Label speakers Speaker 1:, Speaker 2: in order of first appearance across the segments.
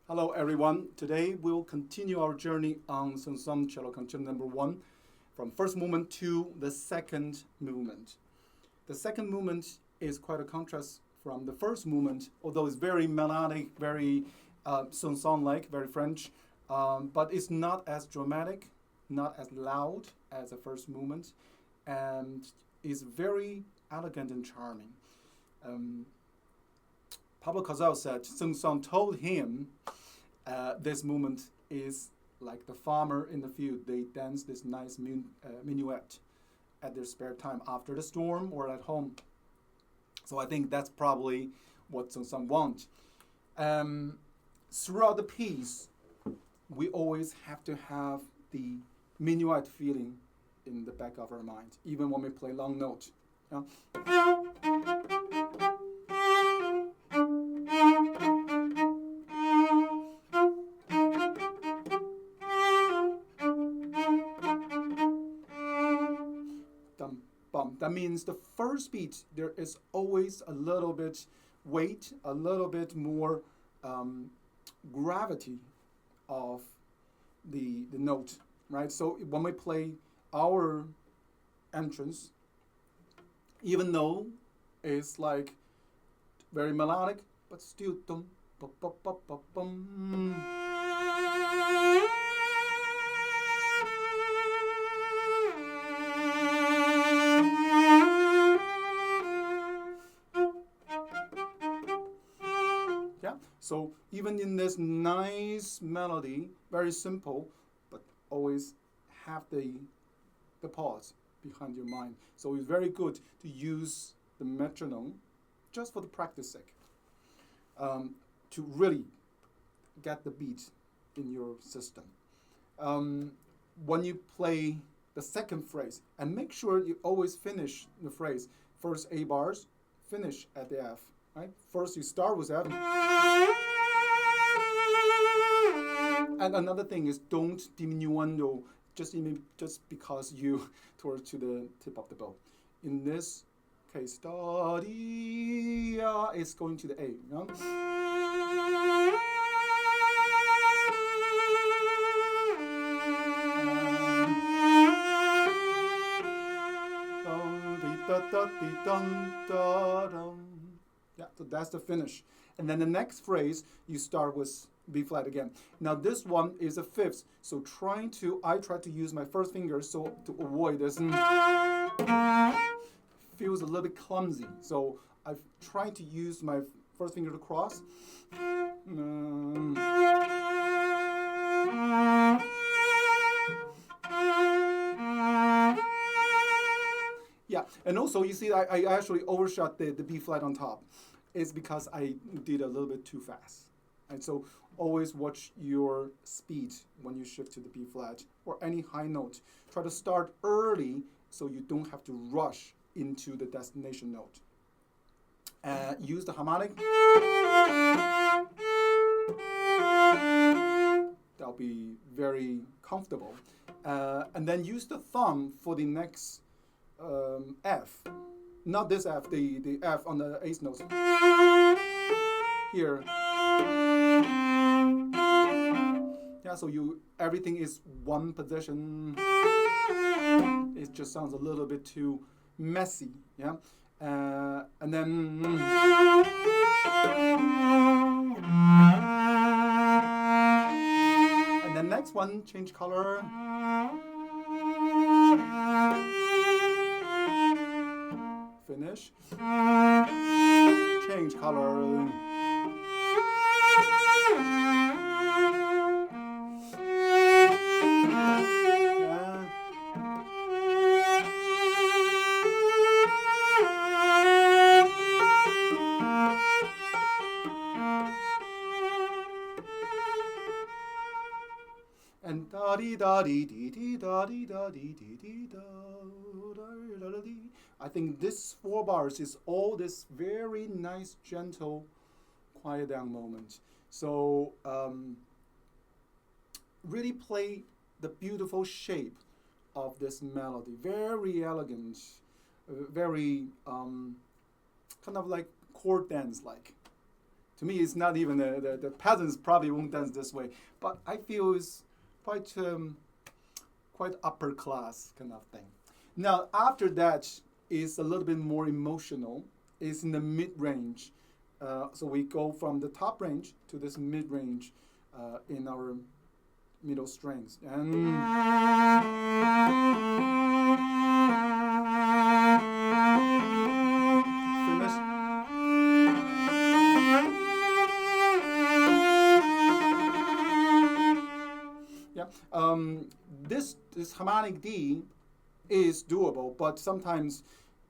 Speaker 1: Hello everyone. Today we'll continue our journey on Song Cello Concerto number 1 from first movement to the second movement. The second movement is quite a contrast from the first movement, although it's very melodic, very song-like, very French, but it's not as dramatic, not as loud as the first movement, and is very elegant and charming. Pablo Casals said Song told him this movement is like the farmer in the field. They dance this nice minuet at their spare time after the storm or at home. So I think that's probably what Song wants. Throughout the piece, we always have to have the minuet feeling in the back of our mind, even when we play long note. Yeah? That means the first beat, there is always a little bit weight, a little bit more gravity of the note, right? So when we play our entrance, even though it's like very melodic, but still dum, ba, ba, ba, ba, bum. So even in this nice melody, very simple, but always have the pause behind your mind. So it's very good to use the metronome just for the practice sake, to really get the beat in your system. When you play the second phrase, and make sure you always finish the phrase. First A bars, finish at the F. Right? First you start with F. And another thing is don't diminuendo just because you towards to the tip of the bow. In this case, da dee is going to the A. You know? Yeah, so that's the finish. And then the next phrase, you start with B flat again. Now this one is a fifth, so I try to use my first finger so to avoid this. Feels a little bit clumsy, so I've tried to use my first finger to cross. Yeah, and also you see I actually overshot the B flat on top. It's because I did a little bit too fast. And so always watch your speed when you shift to the B flat or any high note. Try to start early so you don't have to rush into the destination note. Use the harmonic. That'll be very comfortable. And then use the thumb for the next F. Not this F, the F on the eighth note. Here. Yeah, so everything is one position. It just sounds a little bit too messy. Yeah, and then next one, change color. Finish. Change color. And da dee da dee dee dee da dee da dee dee dee da da da dee. I think this 4 bars is all this very nice, gentle, quiet down moment. So really play the beautiful shape of this melody. Very elegant, very kind of like chord dance like. To me, it's not even the peasants probably won't dance this way, but I feel it's quite upper class kind of thing. Now after that is a little bit more emotional. It's in the mid range. So we go from the top range to this mid range in our middle strings. And finish. Yeah. This harmonic D is doable, but sometimes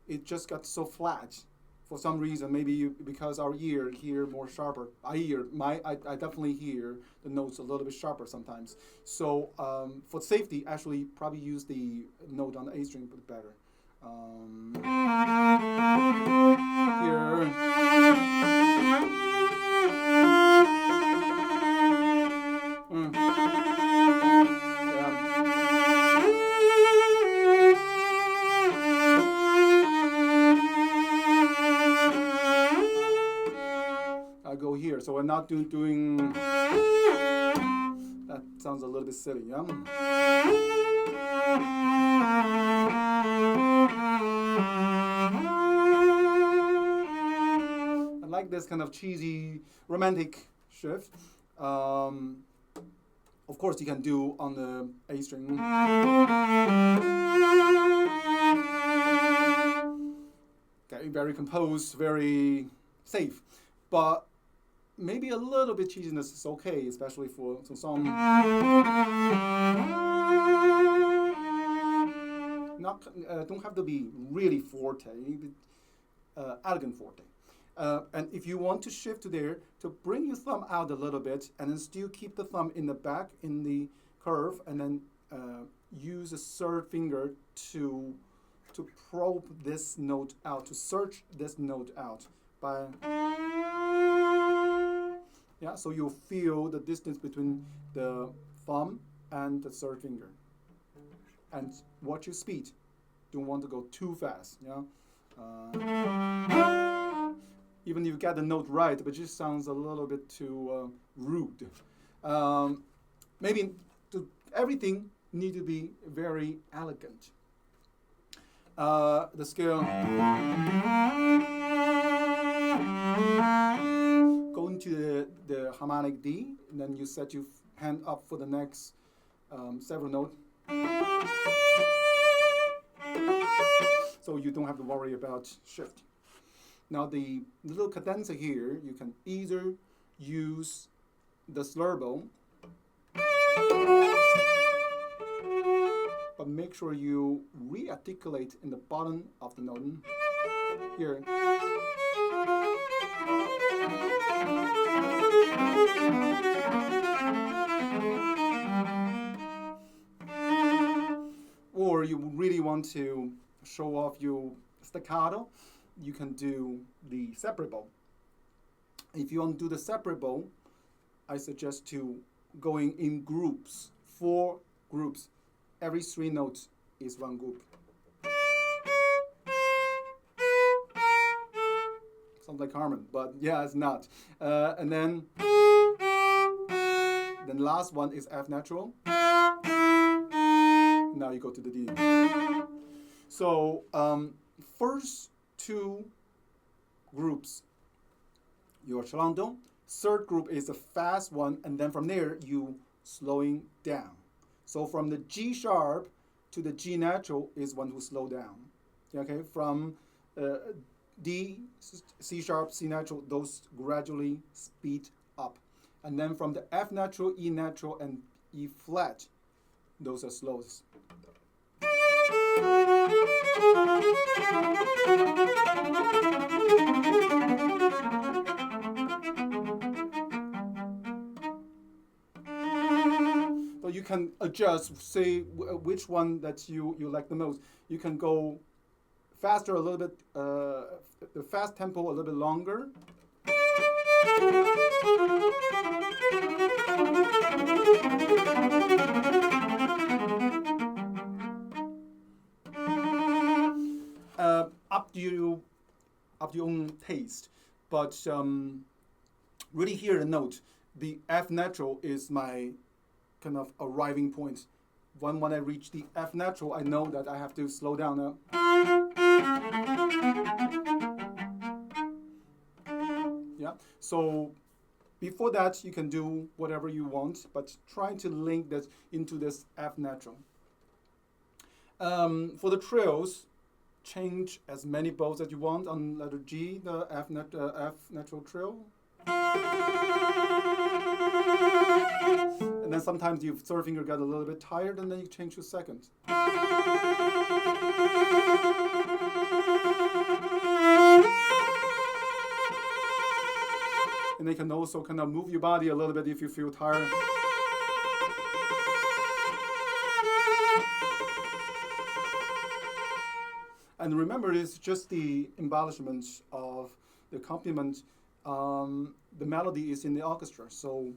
Speaker 1: it just got so flat for some reason. Maybe because our ear hear more sharper. I definitely hear the notes a little bit sharper sometimes. So for safety, actually probably use the note on the A string better. Here. I go here, so we're not doing. That sounds a little bit silly, yeah. I like this kind of cheesy, romantic shift. Of course, you can do on the A string. Okay, very composed, very safe, but maybe a little bit cheesiness is okay, especially for some. Not don't have to be really forte, elegant forte. And if you want to shift to there, to bring your thumb out a little bit, and then still keep the thumb in the back in the curve, and then use a third finger to probe this note out, to search this note out by. Yeah, so you feel the distance between the thumb and the third finger, and watch your speed. Don't want to go too fast. Yeah. Even if you get the note right, but it just sounds a little bit too rude. Maybe everything need to be very elegant. The scale. Go into the harmonic D, and then you set your hand up for the next several notes. So you don't have to worry about shift. Now the little cadenza here, you can either use the slur bow, but make sure you re-articulate in the bottom of the note. Here. Or you really want to show off your staccato, you can do the separate bow. If you want to do the separate bow, I suggest to going in groups, 4 groups. Every 3 notes is one group. Sounds like Harmon, but yeah, it's not. And then the last one is F natural. Now you go to the D. So first 2 groups, your chelando. Third group is a fast one, and then from there you slowing down. So from the G sharp to the G natural is one who slow down. Okay, from D, C sharp, C natural, those gradually speed up. And then from the F natural, E natural, and E flat, those are slows. So you can adjust, say which one that you like the most. You can go faster a little bit, the fast tempo a little bit longer. Up to your own taste, but really hear the note. The F natural is my kind of arriving point. When I reach the F natural, I know that I have to slow down now. Yeah. So before that, you can do whatever you want, but try to link that into this F natural. For the trills, change as many bows as you want on letter G, the F natural trill. And then sometimes your third finger got a little bit tired, and then you change to second. And you can also kind of move your body a little bit if you feel tired. And remember, it's just the embellishment of the accompaniment. The melody is in the orchestra, so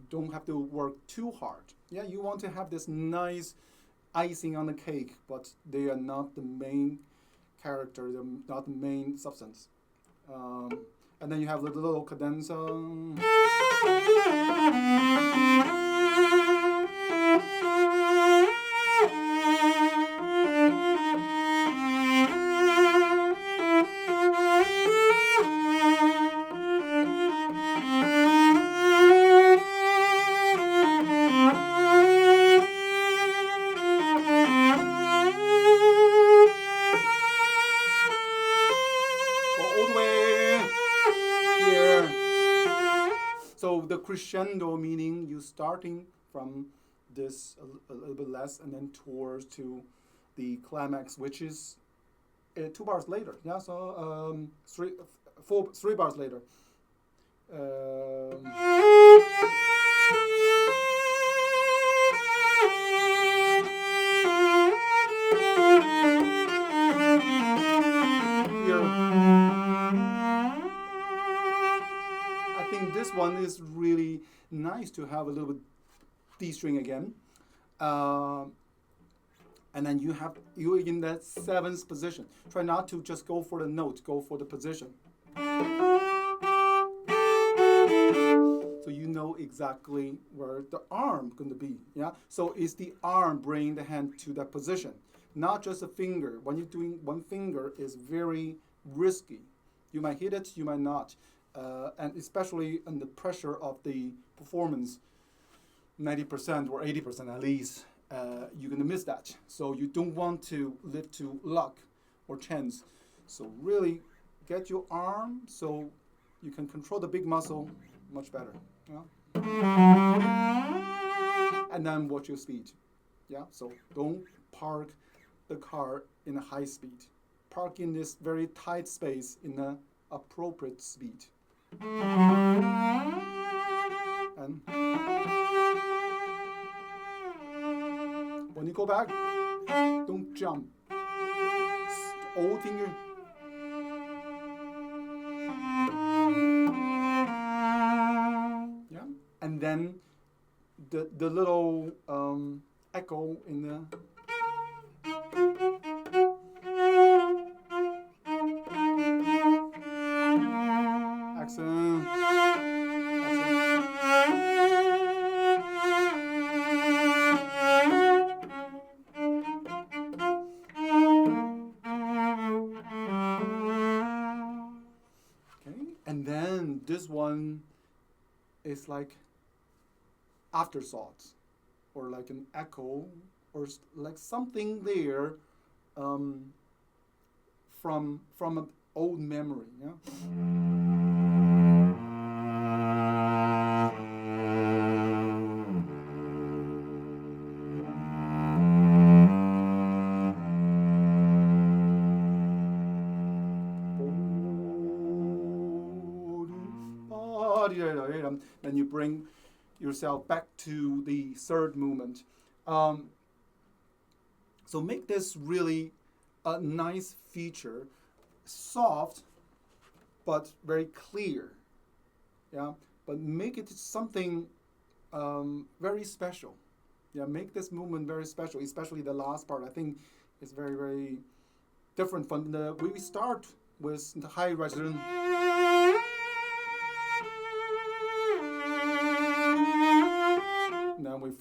Speaker 1: don't have to work too hard. Yeah, you want to have this nice icing on the cake, but they are not the main character, they're not the main substance. And then you have the little cadenza. So the crescendo meaning you starting from this a little bit less and then towards to the climax, which is 2 bars later. Yeah, so 3 bars later. This one is really nice to have a little bit D string again. And then you're in that 7th position. Try not to just go for the note, go for the position. So you know exactly where the arm going to be. Yeah. So it's the arm bringing the hand to that position, not just a finger. When you're doing one finger, is very risky. You might hit it, you might not. And especially under pressure of the performance, 90% or 80% at least, you're going to miss that. So you don't want to live to luck or chance. So really get your arm so you can control the big muscle much better. Yeah? And then watch your speed. Yeah. So don't park the car in a high speed. Park in this very tight space in an appropriate speed. And when you go back, don't jump. Old finger. Yeah. And then the little echo in the accent. And then this one is like afterthoughts, or like an echo, or like something there from an old memory. Yeah. Then you bring yourself back to the third movement. So make this really a nice feature, soft but very clear. Yeah, but make it something very special. Yeah, make this movement very special, especially the last part. I think is very, very different from the we start with the high resonance.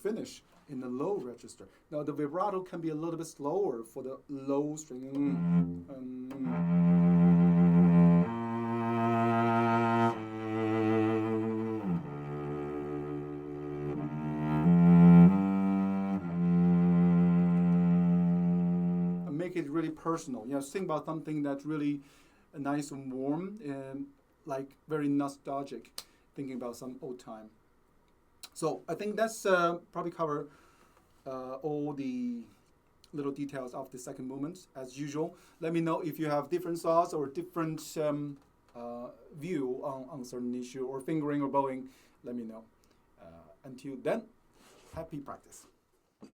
Speaker 1: finish in the low register. Now the vibrato can be a little bit slower for the low string. And make it really personal. Think about something that's really nice and warm and like very nostalgic, thinking about some old time. So I think that's probably cover all the little details of the second movement. As usual, let me know if you have different thoughts or different view on certain issue or fingering or bowing. Let me know. Until then, happy practice.